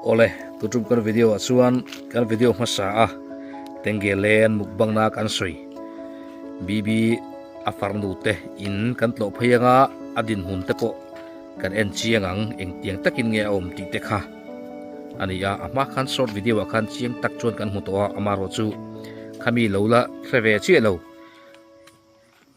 ole tutum kan video asuan kan video masa tenggelen mukbang na kan soi bibi afarnu te in kan tlo phayanga adin hun te po kan en chiangang eng tiang takin nge om ti te kha ania ama khan short video khan chiang tak chon kan muto amaro chu khami lola reve chi lo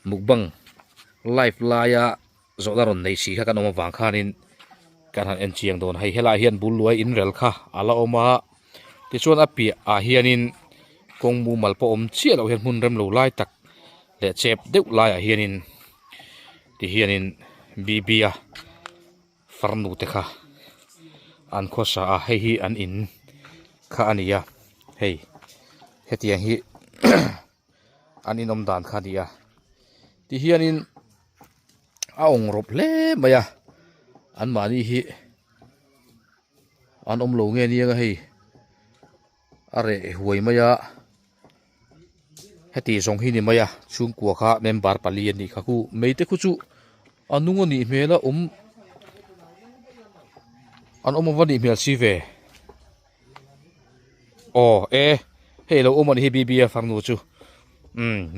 mukbang live laya zolaron nei si kha kan oma wang khanin kan han en chiang don hei hela hian bulluai in rel kha ala oma ti chuan api a hianin kongmu malpo om chi lo hian mun rem lo lai tak le chep deuh lai a hianin ti hianin bibia farnu te kha an khosa a hei hi an in kha ania hei hetiang hi an inom dan kha dia ti hianin a ong rop hle maya an mani hi an om lo nge ni nga hei are huai maya heti zong hi ni maya chung kwa kha member palian ni kha ku meite khu chu anung ni mela an om wani mel si ve o e hei lo om ni hi bibia farnu chu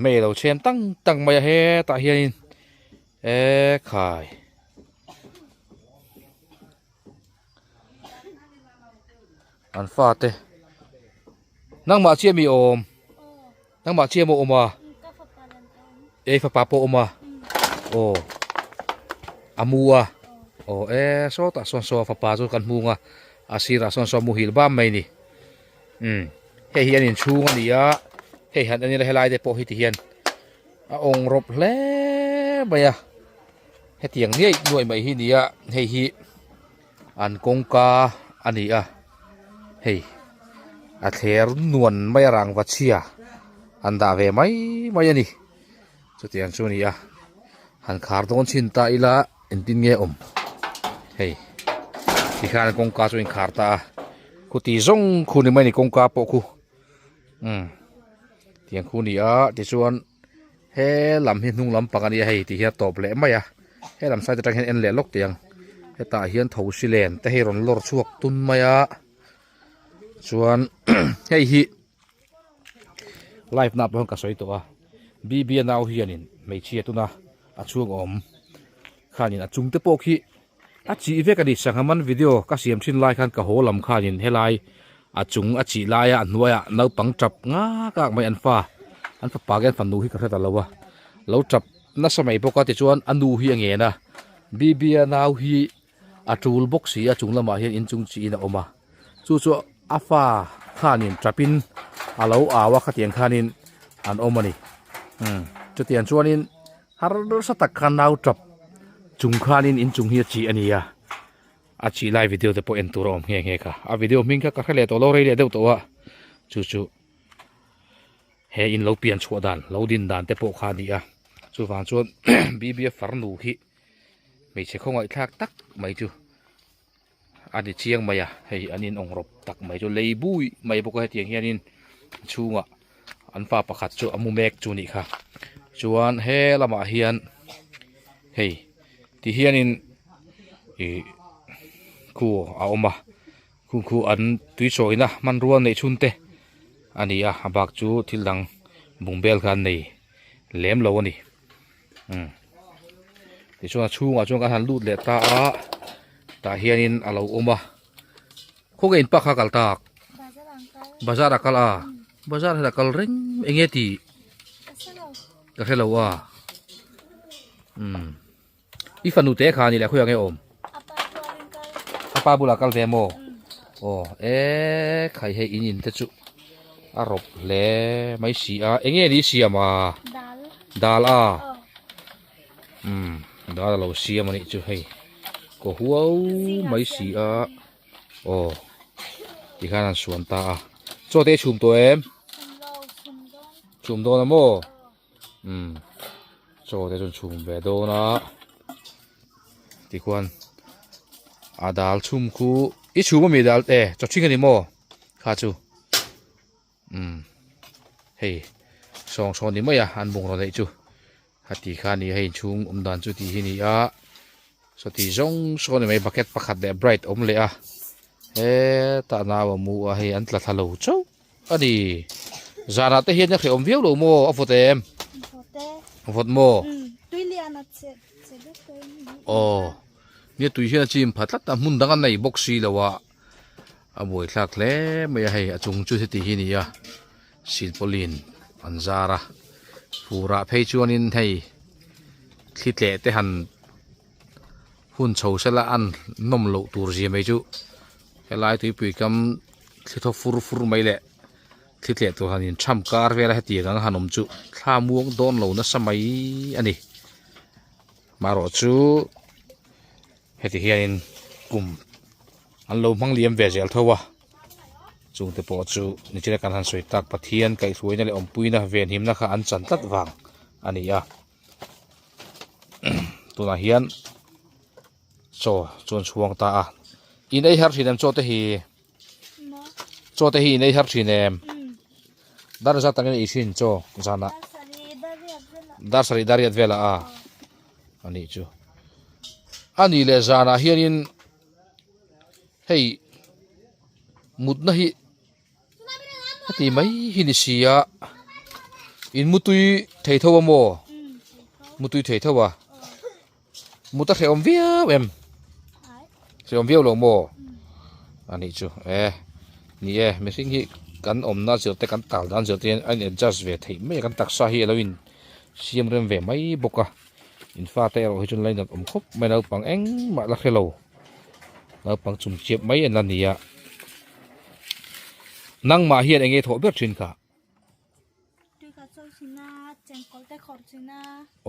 me lo chen tang tang maya he ta hian e khai an fa te nang ma chia mi om nang ma chia mo oma e fa pa po oma o amua o e so ta son so fa pa zo kan munga asira son so mu hil ba mai ni he hian in chung ania he han ani la helai de po hi ti hian a ong rop hle baya he tiang ni nuai mai hi nia hei hi an kongka ania hei a thler nuan mai rang wachia anda ve mai ani chu tiang chu nia han khar don chin ta ila entin nge om hei ti khan kongka chu in khar ta ku ti zong khu ni mai ni kongka po khu tiang khu nia ti chuan he lam hi hnung lam pangani hei ti hian top le maya he lam sai ta tang hen en le lok tiang he ta hian tho silen te he ron lor chuak tun maya chuan hei hi live na pon ka soi to a bb now hianin mei chia tuna a chuang om khanin a chung te pok hi a chi ve ka ni sangaman video ka siam thin lai khan ka holam khanin helai a chung a chi laia an nuaya no pang trap nga ka mai an fa pa gen fan nu hi ka thata lawa lo trap na samai boka ti chuan anu hi angena bb now hi a tool box hi a chung lama hian in chung chi na oma chu afa khanin trapin alo awa khatiang khanin an omani chutian chuanin har sa tak khan nau trap chung khanin in chung hi chi ania a chi live video te po en turom nge kha a video ming kha ka khale to lo rei le deu to wa chu he in lo pian chua dan lo din dan te po kha dia chu wang chuan bbf farnu hi mei che khongai thak tak mai chu ani chiang maya hei anin ongrop tak mai chu leibui mai boka tiang hianin chunga an fa pakhat chu amu mek chu ni kha chuan he lama hian hei ti hianin khu a oma khu an tui choina man ruan nei chunte ania abak chu thildang bungbel khan nei lem lo ani ti chuan chunga ka han lut le ta hianin alo oma khoge in pakha kal tak bazar akal a bazar hela kal ring engeti ka hello a ifanu te khani la khoya nge om apa bula kal demo o e khai he in te chu arop le mai si a enge ni siama dal a dal lo siama ni chu hei ko huau mai si a o ti khanan suan ta a cho te chum to em chum do na mo cho te chum ve do na ti kwan adal chum khu i chuma mi dal te cho ching ani mo kha chu hei song ni maya an bung ro dei chu hati khani hei chung dan chu ti hi ni a so ti zong so ni mai bucket pakhat de bright om le a ta nào mu a hay ăn là thà lâu cháu anh đi giờ nào tới hiện nhá phải ôm viếu đồ mò ở phố em phố mò ồ như tụi hiện chim phát lát ta muốn đăng anh này boxy là wa à buổi khác lẽ mấy hay à chung chú thì hi nè xin polin anh zara pura phê chuan in thầy thịt lệ te hẳn hun chầu sẽ là ăn nôm lộ tour gì mấy chú cái lại tụi bụi cầm thịt thô phur phur mấy lệ thịt lệ tụi hẳn in chăm car về là hết tiền ngang hẳn ôm chú tha muông đón lâu nó sao mấy anh đi mà rồi chú hết thì hiện cùng ăn lâu mang liêm về dẻo thôi à chúng tôi bỏ chú như thế kan han soi tak pathian kai suai na le om pui na ven him na kha an chan tat wang ani a tuna hian cho chon chuang ta a in ei har thinem cho te hi in ei har thinem dar za tangin isin cho zana dar sari dariat vela a ani chu ani le zana hian in hei mut na hi thì mấy hình xì á in mutui thầy thâu mò mutui thầy thâu à muta thầy om viêu em thầy om viêu lo mò anh ấy chú nè mấy sinh hi cắn om na giờ tay cắn tàu đan giờ tiền anh adjust về thầy mấy cắn tắc sa hi là win xiêm rem về mấy bốc à in pha tay rồi chun lên om khúc mấy đâu bằng anh mà là hello đâu bằng chum chép mấy anh là nè nang ma hian enge tho ber thin ka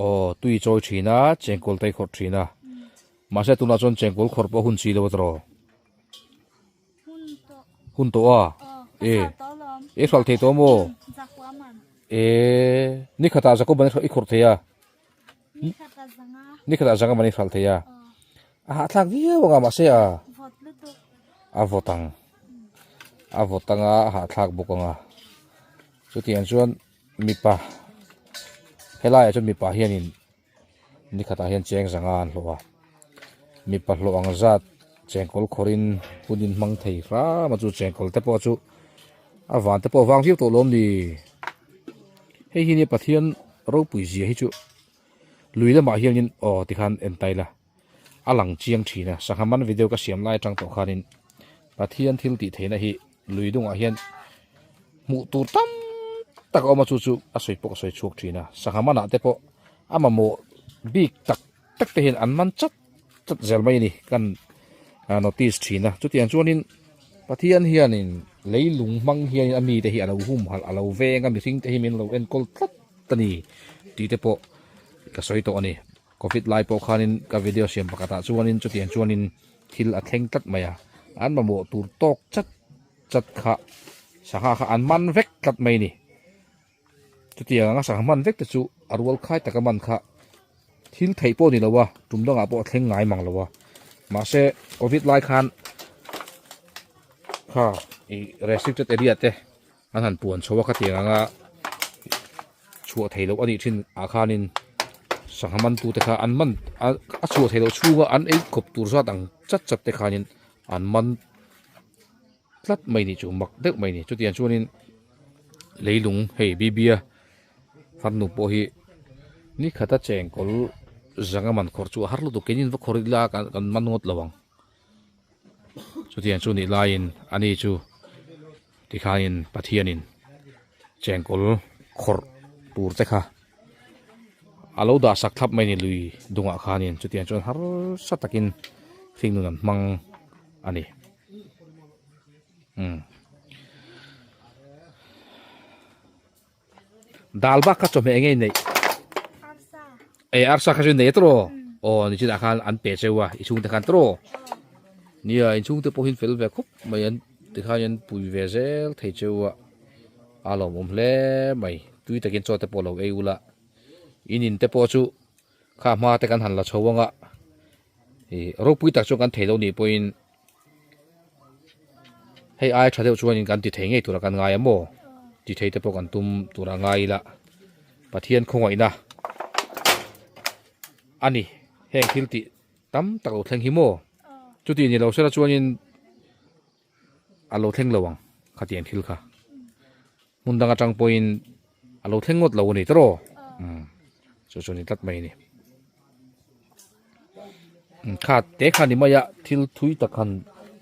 o tui choi thina chengkol tai khot thina ma se tuna chon chengkol khor po hun chi lo tro hun to a e khal the to mo ni khata za ko ban i khor theya ni khata zanga mani khal theya a thak via wa ma se a votang a votanga ha thak bukanga chu tian chuan mipa helai chu mipa hianin ni khata hian cheng zanga an hlowa mipa hlo ang zat chengkol khorin punin mang thei ra ma chu chengkol te po chu awan te po wang fiu to lom ni hei hi ni pathian ro pui zia hi chu luila ma hianin o tikhan en taila alang chiang thina sanghaman video ka siam lai tang to khanin pathian thil ti theina hi luidung a hian mu tur tam tak oma chu chu a soi pok soi chuk thina sanghamana te po ama mo big tak tak te hin an man chat chat zel mai ni kan notice thina chu tian chuanin pathian hianin leilung mang hian ami te hi alo hum hal alo venga mi sing te hi min lo en kol tlat tani ti te po ka soi to ani covid lai po khanin ka video siam pakata chuanin chu tian chuanin thil a thleng tlat maya an ma mo tur tok chat chat kha sangha kha an man vek tlat mai ni chu tiang anga sangha man vek te chu arwal khai takaman kha thil thei po ni lawa tumdanga po thleng ngai mang lawa ma se covid lai khan kha i restricted area te an han puan chowa kha tiang anga chua thei lo ani thin a khanin sangha man tu te kha an man a chua thei lo chuwa an ei khop tur za tang chat chat te khanin an man tlat mai ni chu mak deuh mai ni chu tian chuanin leilung hei bibia fan nu po hi ni khata chengkol zanga man khor chu harlu tu kenin va khorila kan manot lawang chu tian chu ni lain ani chu tikhain pathianin chengkol khor tur te kha alo da sak thap mai ni lui dunga khanin chu tian chon har satakin thing nu nan mang ani dal ba ka chome nge nei arsa ka jun nei tro o ni chi da khan an pe chewa isung te khan tro ni a isung te po hin fel ve khup mai an te khan pui ve zel thei chewa alo mom hle mai tui ta kin cho te po lo e ula inin te po chu kha ma te kan han la chowanga ro pui tak chu kan thei lo ni point hei ai thadeu chuanin kan ti thei ngei tura kan ngai amo ti thei te po kan tum tura ngai la pathian khongoi na ani heng thil ti tam tak lo thleng hi mo chu ti ni lo sera chuanin alo theng lawang khatian thil kha mun danga tang point alo thengot lo ni tro chu ni tat mai ni kha te kha ni maya thil thui ta khan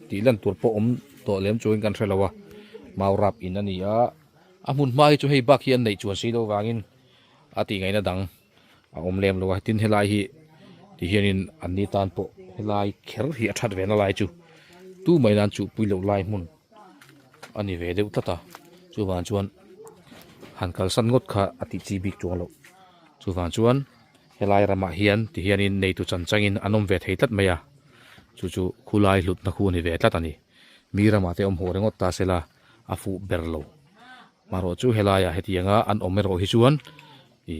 ti lan tur po to lem chuin kan thelawa mau rap in ani a amun mai chu hei bak hian nei chuan si do wangin ati ngai na dang a lem lo tin helai hi ti hianin anni tan po helai kher hi athat ve na lai chu tu mai nan chu pui lo lai mun ani ve deuh tata chu wan chuan han kal san ngot kha ati chi bik chuang lo chu wan chuan helai rama hian ti hianin nei tu chan changin anom ve thei tat maya chu khulai hlut na khu ni ve tlat ani mi rama te ho rengot ta sela afu berlo maro chu helaya hetianga an omero hi chuan i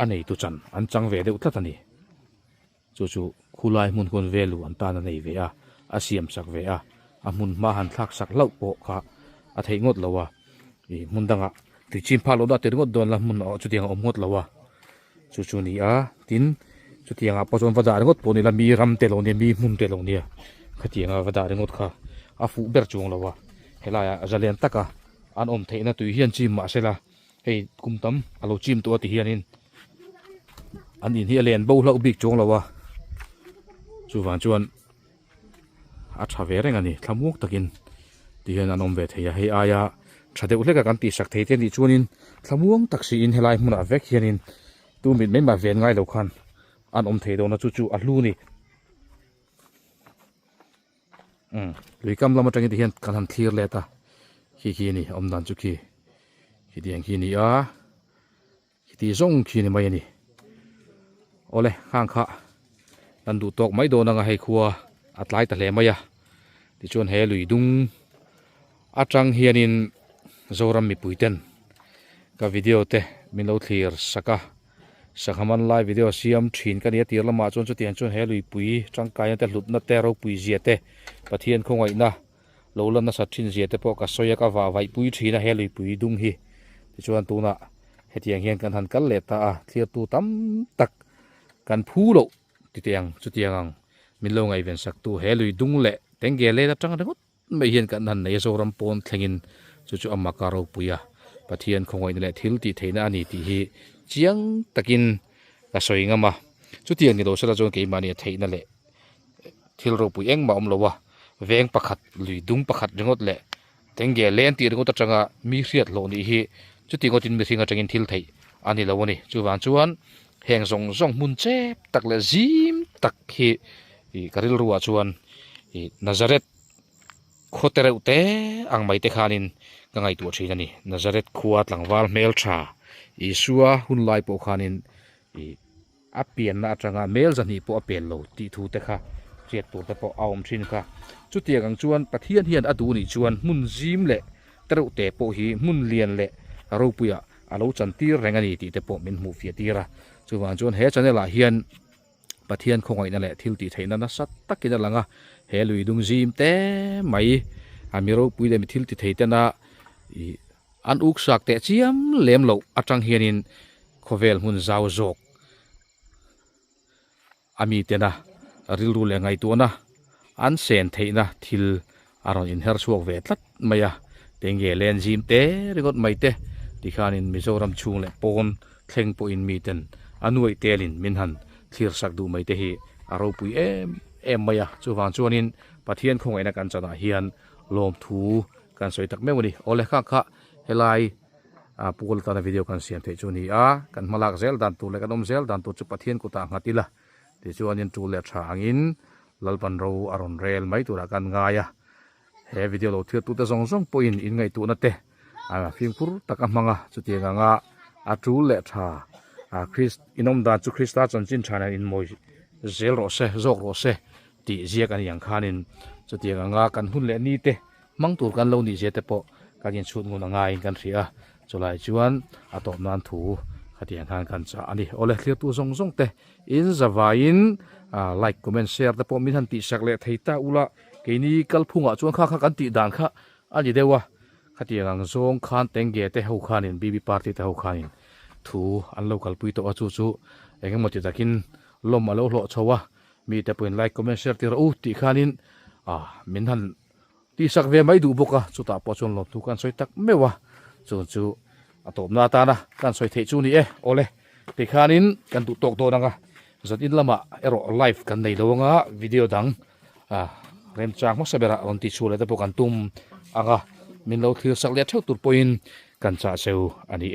anei tu chan an chang ve deuh tlat ani chu khulai mun kon velu an ta na nei ve a asiam sak ve a amun ma han thak sak lau po kha a thei ngot lowa i mundanga ti chim phalo da ter ngot don la mun o chu tiang om ngot lowa chu ni a tin chu tianga pozon wada ngot po ni la mi ram te lo ni mi mun te lo ni khatianga wada ngot kha a fu ber chung lowa helaya azalian taka an om theina tu hian chim ma sela hei kumtam alo chim to ti hianin an in hi len bo hlau bik chung lowa chu wan chuan a tha ve reng ani thamuk takin ti hian an om ve theia hei aya thadeu hleka kan ti sak thei te ni chuanin thlamuang taksi in helai hmuna vek hianin tu mit mai ma ven ngai lo khan an om thei do na chu a hlu ni luikam lama tangi ti hian kan han thlir le ta hi ni om dan chu ki diang hi ni a ti zong khi ni mai ani ole hang kha nan du tok mai do na nga hei khuwa atlai ta hle maya ti chuan he lui dung atang hianin zoram mi puiten ka video te min lo thlir saka sakhaman live video siam thin ka ni tir lama chon chu tian chon he lui pui tangkai te hlut na te ro pui zia te pathian khongai na lo lan na sa thin zia te po ka soya ka wa vai pui thina he lui pui dung hi ti chuan tu na hetiang hian kan han kal le ta a thlir tu tam tak kan phu lo ti tiang chu tiang min lo ngai ven sak tu he lui dung le tenge le ta tang ngot mai hian kan han nei zoram pon thlengin chu amma ka ro puya pathian khongoi le thil ti theina ani ti hi chiang takin ka soinga ma chu tiang ni lo sala chon ke mani theina le thil ro pu eng ma om lowa veng pakhat lui dung pakhat ringot le tenge len ti ringot atanga mi hriat lo ni hi chu ti ngotin mi singa tangin thil thei ani lo ni chu wan chuan heng zong mun chep tak le zim tak hi i karil ruwa chuan i nazaret khotereu te ang mai te khanin ka ngai tu thina ni nazaret khuwa tlangwal mel tha isua hun lai po khanin i apian na atanga mel jani po apel lo ti thu te kha chet tur te po aum thin kha chu tiang ang chuan pathian hian adu ni chuan mun zim le tereu te po hi mun lian le ro puya alo chan tir rengani ti te po min mu fia tira chu wan chuan he channel a hian pathian khongai na le thil ti theina na sat takina langa he lui dung zim te mai amiro pui le mi thil ti theite na i an uk sak te chiam lem lo atang hianin khovel hun zau zok ami te na ril ru le ngai tu na an sen theina thil aron in her suak ve tlat maya tenge len zim te rigot mai te tikhanin mizoram chung le pon thleng po in mi ten anuai telin minhan thlir sak du mai te hi aro pui em maya chuwan chuanin pathian khongai na kan chana hian lom thu kan soi tak mewani ole kha kha helai a pul ta na video kan siam the chuni a kan malak zel dan tu le kan om zel dan tu chu pathian ku ta ngatila ti chuanin tu le tha angin lalpan ro aron rel mai tu ra kan ngaya he video lo thir tu ta zong point in ngai tu na te a phim phur taka manga chu ti nga a tu le tha a christ inom da chu christa chon chin thana in moi zel ro se zok ro se ti zia kan yang khanin chu ti nga kan hun le ni te mang tur kan lo ni je te po kan in chut ngun nga in kan ria chulai chuan atop nan thu khatian khan kan cha ani ole thlir tu zong te in zawain like comment share te po min han ti sak le theita ula keini kalphunga chuan kha kan ti dan kha ani dewa khatiang zong khan tenge te ho khanin bb party te ho khanin thu an local pui to achu chu engemaw ti takin lom alo hlo chowa mi te point like comment share ti ro ti khanin min han ti sak ve mai du boka chuta po chon lo tu kan soi tak mewa chu atom na ta na kan soi the chu ni ole te khanin kan tu tok to danga zat in lama ero live kan nei lo nga video dang rem chang mo sabera on ti chule te po kan tum anga min lo thil sak le theu tur point kan cha seu ani